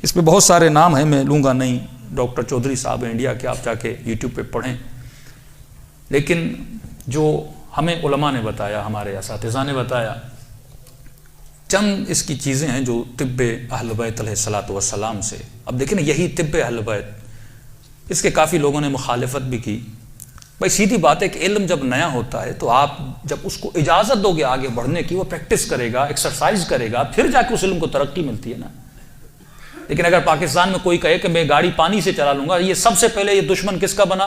اس پہ بہت سارے نام ہیں، میں لوں گا نہیں، ڈاکٹر چودھری صاحب انڈیا کے، آپ جا کے یوٹیوب پہ پڑھیں. لیکن جو ہمیں علماء نے بتایا، ہمارے اساتذہ نے بتایا، چند اس کی چیزیں ہیں جو طب اہل بیت علیہ الصلوۃ والسلام سے. اب دیکھیں نا، یہی طب اہل بیت، اس کے کافی لوگوں نے مخالفت بھی کی. بھائی سیدھی بات ہے کہ علم جب نیا ہوتا ہے تو آپ جب اس کو اجازت دو گے آگے بڑھنے کی، وہ پریکٹس کرے گا، ایکسرسائز کرے گا، پھر جا کے اس علم کو ترقی ملتی ہے نا. لیکن اگر پاکستان میں کوئی کہے کہ میں گاڑی پانی سے چلا لوں گا، یہ سب سے پہلے یہ دشمن کس کا بنا؟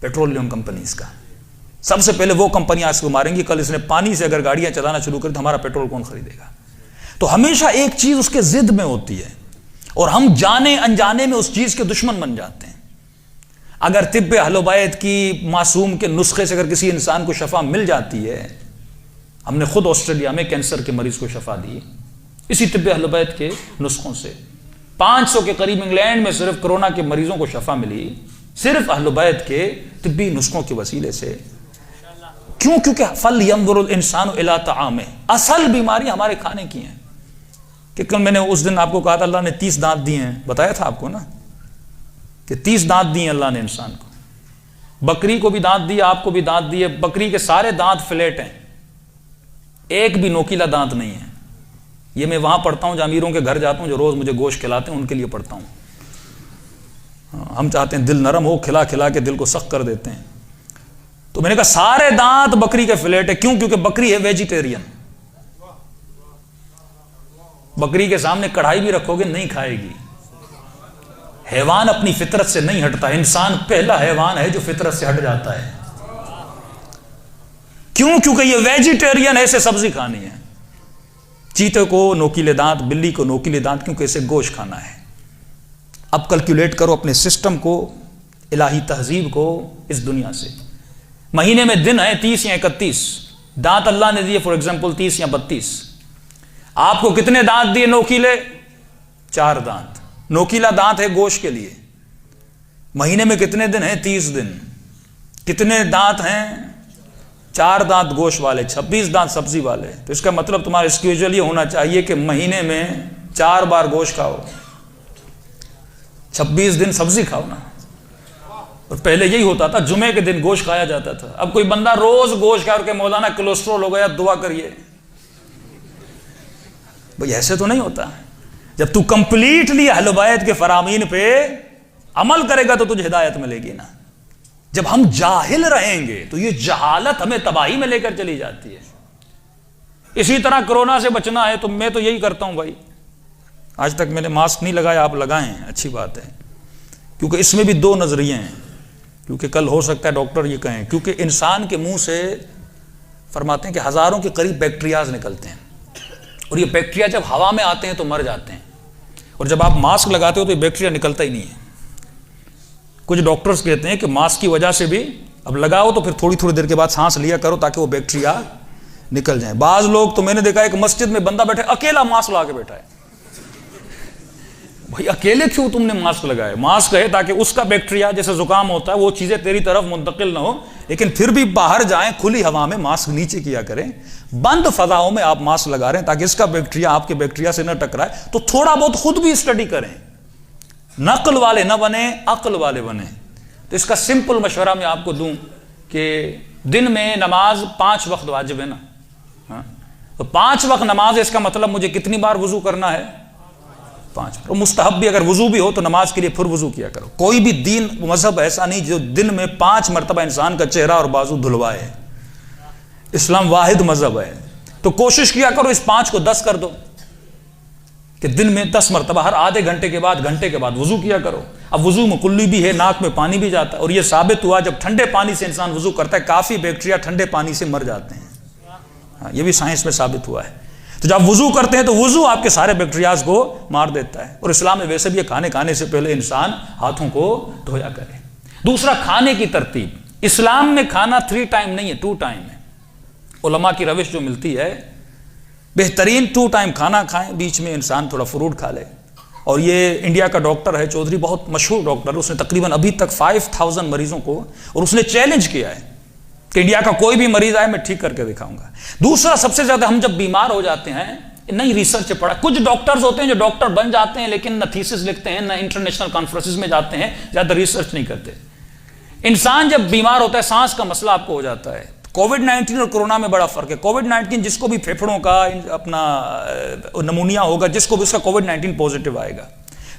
پیٹرولیم کمپنیز کا. سب سے پہلے وہ کمپنیاں اس کو ماریں گی. کل اس نے پانی سے اگر گاڑیاں چلانا شروع کر تو ہمارا پیٹرول کون خریدے گا؟ تو ہمیشہ ایک چیز اس کے ضد میں ہوتی ہے اور ہم جانے انجانے میں اس چیز کے دشمن بن جاتے ہیں. اگر طب اہل بیت کی معصوم کے نسخے سے اگر کسی انسان کو شفا مل جاتی ہے، ہم نے خود آسٹریلیا میں کینسر کے مریض کو شفا دی اسی طب اہل بیت کے نسخوں سے. 500 کے قریب انگلینڈ میں صرف کرونا کے مریضوں کو شفا ملی صرف اہل بیت کے طبی نسخوں کے وسیلے سے. کیوں؟ کیونکہ فَلْيَنْظُرُ الْإِنسَانُ إِلَىٰ طَعَامِهِ، اصل بیماری ہمارے کھانے کی ہیں. کہ کل میں نے اس دن آپ کو کہا تھا اللہ نے 30 دانت دیے ہیں، بتایا تھا آپ کو نا کہ 30 دانت دیے اللہ نے انسان کو. بکری کو بھی دانت دیے، آپ کو بھی دانت دیے. بکری کے سارے دانت فلیٹ ہیں، ایک بھی نوکیلا دانت نہیں ہے. یہ میں وہاں پڑھتا ہوں جو امیروں کے گھر جاتا ہوں، جو روز مجھے گوشت کھلاتے ہیں، ان کے لیے پڑھتا ہوں. ہم چاہتے ہیں دل نرم ہو، کھلا کھلا کے دل کو سخت کر دیتے ہیں. تو میں نے کہا سارے دانت بکری کے فلیٹ ہے. کیوں؟ کیونکہ بکری ہے ویجیٹیرین. بکری کے سامنے کڑھائی بھی رکھو گے نہیں کھائے گی. حیوان اپنی فطرت سے نہیں ہٹتا. انسان پہلا حیوان ہے جو فطرت سے ہٹ جاتا ہے. کیوں؟ کیونکہ یہ ویجیٹیرین ہے، اسے سبزی کھانی ہے. چیتے کو نوکیلے دانت، بلی کو نوکیلے دانت، کیونکہ اسے گوشت کھانا ہے. اب کیلکولیٹ کرو اپنے سسٹم کو، الہی تہذیب کو اس دنیا سے. مہینے میں دن ہے 30 یا 31، دانت اللہ نے دیے فار ایگزامپل 30 یا 32. آپ کو کتنے دانت دیے نوکیلے؟ 4 دانت. نوکیلا دانت ہے گوشت کے لیے. مہینے میں کتنے دن ہیں؟ 30 دن. کتنے دانت ہیں؟ 4 دانت گوشت والے، 26 دانت سبزی والے. تو اس کا مطلب تمہارا اسکیجول یہ ہونا چاہیے کہ مہینے میں 4 بار گوشت کھاؤ، 26 دن سبزی کھاؤ نا. اور پہلے یہی ہوتا تھا، جمعے کے دن گوشت کھایا جاتا تھا. اب کوئی بندہ روز گوشت کھا اور کہ مولانا کولیسٹرول ہو گیا دعا کریے. بھئی ایسے تو نہیں ہوتا. جب تو کمپلیٹلی اہل بیت کے فرامین پہ عمل کرے گا تو تجھے ہدایت ملے گی نا. جب ہم جاہل رہیں گے تو یہ جہالت ہمیں تباہی میں لے کر چلی جاتی ہے. اسی طرح کرونا سے بچنا ہے تو میں تو یہی کرتا ہوں بھائی. آج تک میں نے ماسک نہیں لگایا، آپ لگائیں، اچھی بات ہے. کیونکہ اس میں بھی 2 نظریے ہیں. کیونکہ کل ہو سکتا ہے ڈاکٹر یہ کہیں، کیونکہ انسان کے منہ سے فرماتے ہیں کہ ہزاروں کے قریب بیکٹیریاز نکلتے ہیں، اور یہ بیکٹیریا جب ہوا میں آتے ہیں تو مر جاتے ہیں. اور جب آپ ماسک لگاتے ہو تو یہ بیکٹیریا نکلتا ہی نہیں ہے. کچھ ڈاکٹرز کہتے ہیں کہ ماسک کی وجہ سے بھی اب لگاؤ تو پھر تھوڑی تھوڑی دیر کے بعد سانس لیا کرو تاکہ وہ بیکٹیریا نکل جائیں. بعض لوگ تو میں نے دیکھا ہے کہ مسجد میں بندہ بیٹھے اکیلا ماسک لگا کے بیٹھا ہے. بھائی اکیلے کیوں تم نے ماسک لگائے؟ ماسک ہے تاکہ اس کا بیکٹیریا جیسے زکام ہوتا ہے وہ چیزیں تیری طرف منتقل نہ ہو. لیکن پھر بھی باہر جائیں، کھلی ہوا میں ماسک نیچے کیا کریں. بند فضاؤں میں آپ ماسک لگا رہے ہیں تاکہ اس کا بیکٹیریا آپ کے بیکٹیریا سے نہ ٹکرائے. تو تھوڑا بہت خود بھی اسٹڈی کریں. نقل والے نہ بنیں، عقل والے بنیں. تو اس کا سمپل مشورہ میں آپ کو دوں کہ دن میں نماز 5 وقت واجب ہے نا. تو 5 وقت نماز، اس کا مطلب مجھے کتنی بار وضو کرنا ہے؟ 5. اور مستحب بھی، اگر وضو بھی ہو تو نماز کے لیے پھر وضو کیا کرو. کوئی بھی دین مذہب ایسا نہیں جو دن میں 5 مرتبہ انسان کا چہرہ اور بازو دھلوائے. اسلام واحد مذہب ہے. تو کوشش کیا کرو اس 5 کو 10 کر دو، کہ دن میں 10 مرتبہ ہر آدھے گھنٹے کے بعد وضو کیا کرو. اب وضو میں کلی بھی ہے، ناک میں پانی بھی جاتا ہے. اور یہ ثابت ہوا جب ٹھنڈے پانی سے انسان وضو کرتا ہے کافی بیکٹیریا ٹھنڈے پانی سے مر جاتے ہیں. یہ بھی سائنس میں ثابت ہوا ہے. تو جب وضو کرتے ہیں تو وضو آپ کے سارے بیکٹیریاز کو مار دیتا ہے. اور اسلام میں ویسے بھی کھانے سے پہلے انسان ہاتھوں کو دھویا کرے. دوسرا، کھانے کی ترتیب. اسلام میں کھانا 3 ٹائم نہیں ہے، 2 ٹائم ہے. علماء کی روش جو ملتی ہے، بہترین 2 ٹائم کھانا کھائیں، بیچ میں انسان تھوڑا فروٹ کھا لے. اور یہ انڈیا کا ڈاکٹر ہے چودھری، بہت مشہور ڈاکٹر، اس نے تقریباً ابھی تک 5000 مریضوں کو، اور اس نے چیلنج کیا ہے کہ انڈیا کا کوئی بھی مریض آئے میں ٹھیک کر کے دکھاؤں گا. دوسرا، سب سے زیادہ ہم جب بیمار ہو جاتے ہیں نئی ریسرچ پڑھا. کچھ ڈاکٹرز ہوتے ہیں جو ڈاکٹر بن جاتے ہیں لیکن نہ تھیسس لکھتے ہیں، نہ انٹرنیشنل کانفرنسز میں جاتے ہیں، زیادہ ریسرچ نہیں کرتے. انسان جب بیمار ہوتا ہے سانس کا مسئلہ آپ کو ہو جاتا ہے. کووڈ-19 اور کورونا میں بڑا فرق ہے. کووڈ-19 جس کو بھی پھیپھڑوں کا اپنا نمونیا ہوگا، جس کو بھی اس کا کووڈ-19 پازیٹیو آئے گا،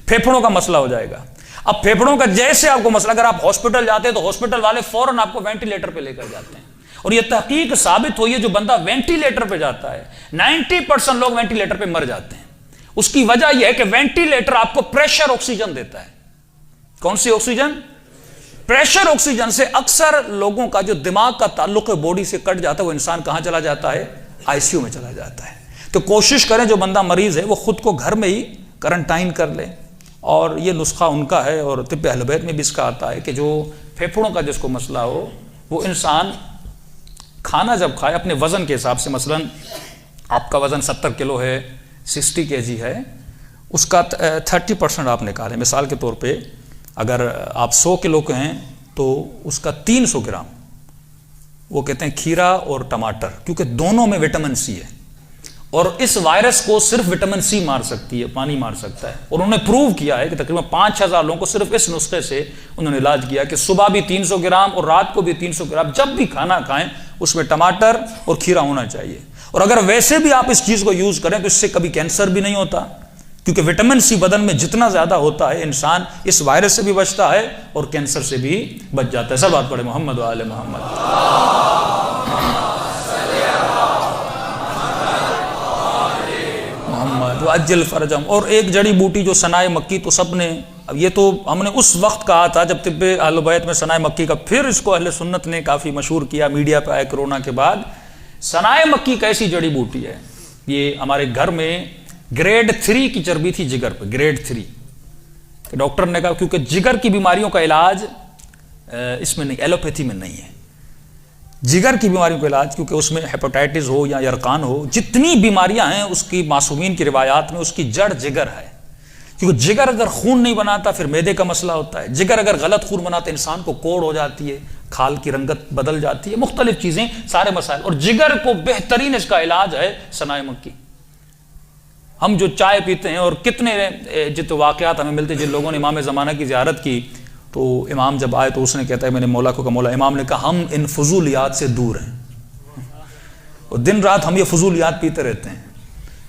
پھیپھڑوں کا مسئلہ ہو جائے گا. اب پھیپھڑوں کا جیسے آپ کو مسئلہ، اگر آپ ہاسپٹل جاتے ہیں تو ہاسپٹل والے فوراً آپ کو وینٹیلیٹر پہ لے کر جاتے ہیں. اور یہ تحقیق ثابت ہوئی ہے جو بندہ وینٹیلیٹر پہ جاتا ہے 90% لوگ وینٹیلیٹر پہ مر جاتے ہیں. اس کی وجہ یہ ہے کہ وینٹیلیٹر آپ کو پریشر آکسیجن دیتا ہے. کون سی آکسیجن؟ پریشر آکسیجن سے. اکثر لوگوں کا جو دماغ کا تعلق ہے باڈی سے کٹ جاتا ہے، وہ انسان کہاں چلا جاتا ہے؟ آئی سی یو میں چلا جاتا ہے. تو کوشش کریں جو بندہ مریض ہے وہ خود کو گھر میں ہی کرنٹائن کر لے. اور یہ نسخہ ان کا ہے اور طب اہل بیت میں بھی اس کا آتا ہے کہ جو پھیپھڑوں کا جس کو مسئلہ ہو وہ انسان کھانا جب کھائے اپنے وزن کے حساب سے، مثلا آپ کا وزن 70 کلو ہے، 60 kg ہے، اس کا 30% آپ نکالیں. مثال کے طور پہ اگر آپ 100 کلو کے ہیں تو اس کا 300 گرام وہ کہتے ہیں کھیرا اور ٹماٹر، کیونکہ دونوں میں وٹامن سی ہے. اور اس وائرس کو صرف وٹامن سی مار سکتی ہے، پانی مار سکتا ہے. اور انہوں نے پروو کیا ہے کہ تقریباً 5,000 لوگوں کو صرف اس نسخے سے انہوں نے علاج کیا کہ صبح بھی 300 گرام اور رات کو بھی 300 گرام جب بھی کھانا کھائیں اس میں ٹماٹر اور کھیرا ہونا چاہیے. اور اگر ویسے بھی آپ اس چیز کو یوز کریں تو اس سے کبھی کینسر بھی نہیں ہوتا، کیونکہ وٹامن سی بدن میں جتنا زیادہ ہوتا ہے انسان اس وائرس سے بھی بچتا ہے اور کینسر سے بھی بچ جاتا ہے. سب بات پڑھے محمد و آل محمد. اجل فرجم. اور ایک جڑی بوٹی جو سنائے مکی، تو سب نے، اب یہ تو ہم نے اس وقت کہا تھا جب طب اہل بیت میں سنائے مکی کا، پھر اس کو اہل سنت نے کافی مشہور کیا، میڈیا پہ آئے کرونا کے بعد. سنائے مکی کیسی جڑی بوٹی ہے؟ یہ ہمارے گھر میں گریڈ 3 کی چربی تھی جگر پہ، گریڈ 3. ڈاکٹر نے کہا کیونکہ جگر کی بیماریوں کا علاج اس میں نہیں، ایلوپیتھی میں نہیں ہے. جگر کی بیماریوں کا علاج، کیونکہ اس میں ہیپاٹائٹس ہو یا یرقان ہو، جتنی بیماریاں ہیں اس کی معصومین کی روایات میں اس کی جڑ جگر ہے. کیونکہ جگر اگر خون نہیں بناتا پھر معدے کا مسئلہ ہوتا ہے. جگر اگر غلط خون بناتا انسان کو کوڑ ہو جاتی ہے، کھال کی رنگت بدل جاتی ہے، مختلف چیزیں، سارے مسائل. اور جگر کو بہترین اس کا علاج ہے سنائے مکی. ہم جو چائے پیتے ہیں، اور کتنے جتنے واقعات ہمیں ملتے ہیں جن لوگوں نے امام زمانہ کی زیارت کی، تو امام جب آئے تو اس نے کہتا ہے میں نے مولا کو کہا، مولا، امام نے کہا ہم ان فضولیات سے دور ہیں، اور دن رات ہم یہ فضولیات پیتے رہتے ہیں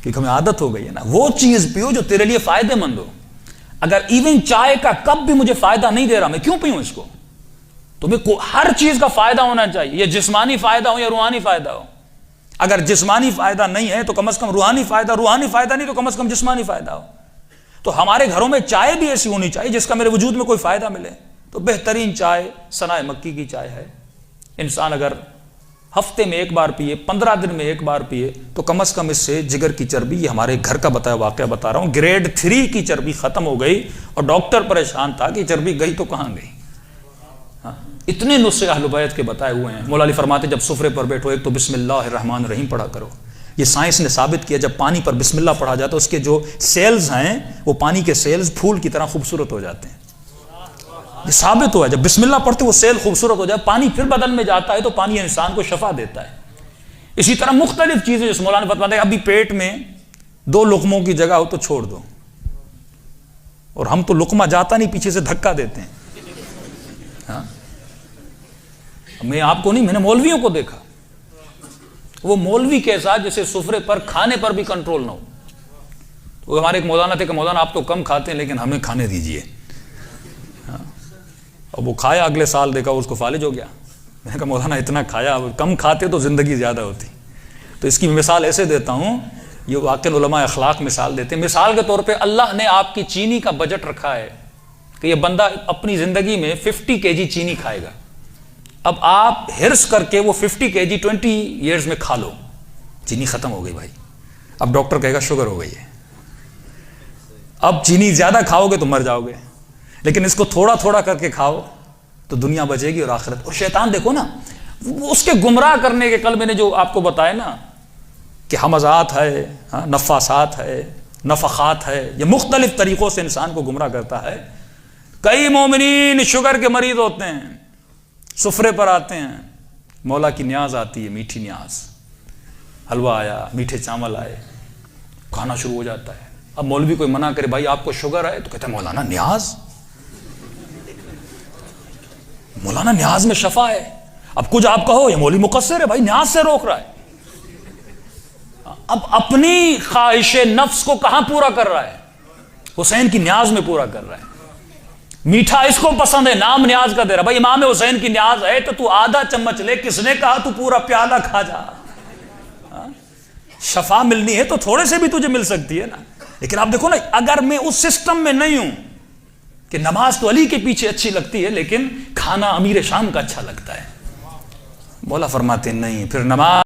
کیونکہ ہمیں عادت ہو گئی ہے نا. وہ چیز پیو جو تیرے لیے فائدہ مند ہو. اگر ایون چائے کا کپ بھی مجھے فائدہ نہیں دے رہا، میں کیوں پیوں اس کو؟ تمہیں ہر چیز کا فائدہ ہونا چاہیے، یہ جسمانی فائدہ ہو یا روحانی فائدہ ہو. اگر جسمانی فائدہ نہیں ہے تو کم از کم روحانی فائدہ نہیں تو کم از کم جسمانی فائدہ ہو. تو ہمارے گھروں میں چائے بھی ایسی ہونی چاہیے جس کا میرے وجود میں کوئی فائدہ ملے. تو بہترین چائے سنائے مکی کی چائے ہے. انسان اگر ہفتے میں ایک بار پیے، 15 دن میں ایک بار پیے، تو کم از کم اس سے جگر کی چربی، یہ ہمارے گھر کا بتایا واقعہ بتا رہا ہوں، گریڈ 3 کی چربی ختم ہو گئی. اور ڈاکٹر پریشان تھا کہ چربی گئی تو کہاں گئی. اتنے نسخے اہل بیت کے بتائے ہوئے ہیں. مولا علی فرماتے جب سفرے پر بیٹھو ایک تو بسم اللہ الرحمن الرحیم پڑھا کرو. یہ سائنس نے ثابت کیا جب پانی پر بسم اللہ پڑھا جاتا ہے اس کے جو سیلز ہیں وہ پانی کے سیلز پھول کی طرح خوبصورت ہو جاتے ہیں. یہ ثابت ہوا ہے جب بسم اللہ پڑھتے وہ سیل خوبصورت ہو جائے، پانی پھر بدن میں جاتا ہے تو پانی انسان کو شفا دیتا ہے. اسی طرح مختلف چیزیں جس مولانا فتوا دے، ابھی پیٹ میں 2 لقموں کی جگہ ہو تو چھوڑ دو. اور ہم تو لقمہ جاتا نہیں، پیچھے سے دھکا دیتے ہیں. ہاں، میں آپ کو نہیں، میں نے مولویوں کو دیکھا. وہ مولوی کے ساتھ جیسے سفرے پر کھانے پر بھی کنٹرول نہ ہو. وہ ہمارے ایک مولانا تھے کہ مولانا آپ تو کم کھاتے ہیں لیکن ہمیں کھانے دیجئے. اور وہ کھایا، اگلے سال دیکھا اس کو فالج ہو گیا. میں نے کہا مولانا اتنا کھایا، کم کھاتے تو زندگی زیادہ ہوتی. تو اس کی مثال ایسے دیتا ہوں، یہ واقع علماء اخلاق مثال دیتے ہیں. مثال کے طور پہ اللہ نے آپ کی چینی کا بجٹ رکھا ہے کہ یہ بندہ اپنی زندگی میں 50 kg چینی کھائے گا. اب آپ ہرس کر کے وہ 50 kg 20 ایئرز میں کھا لو، چینی ختم ہو گئی بھائی. اب ڈاکٹر کہے گا شوگر ہو گئی ہے. اب چینی زیادہ کھاؤ گے تو مر جاؤ گے، لیکن اس کو تھوڑا تھوڑا کر کے کھاؤ تو دنیا بچے گی اور آخرت. اور شیطان دیکھو نا، اس کے گمراہ کرنے کے، کل میں نے جو آپ کو بتایا نا کہ حمزات ہے، نفاسات ہے، نفخات ہے، یہ مختلف طریقوں سے انسان کو گمراہ کرتا ہے. کئی مومنین شوگر کے مریض ہوتے ہیں، سفرے پر آتے ہیں، مولا کی نیاز آتی ہے، میٹھی نیاز، حلوہ آیا، میٹھے چاول آئے، کھانا شروع ہو جاتا ہے. اب مولوی کوئی منع کرے بھائی آپ کو شوگر ہے تو کہتے ہیں مولانا نیاز، مولانا نیاز میں شفا ہے. اب کچھ آپ کہو یہ مولوی مقصر ہے، بھائی نیاز سے روک رہا ہے. اب اپنی خواہش نفس کو کہاں پورا کر رہا ہے؟ حسین کی نیاز میں پورا کر رہا ہے. میٹھا اس کو پسند ہے، نام نیاز کا دے رہا. بھائی امام حسین کی نیاز ہے تو آدھا چمچ لے، کس نے کہا تو پورا پیالہ کھا جا. شفا ملنی ہے تو تھوڑے سے بھی تجھے مل سکتی ہے نا. لیکن آپ دیکھو نا، اگر میں اس سسٹم میں نہیں ہوں کہ نماز تو علی کے پیچھے اچھی لگتی ہے لیکن کھانا امیر شام کا اچھا لگتا ہے، مولا فرماتے نہیں پھر نماز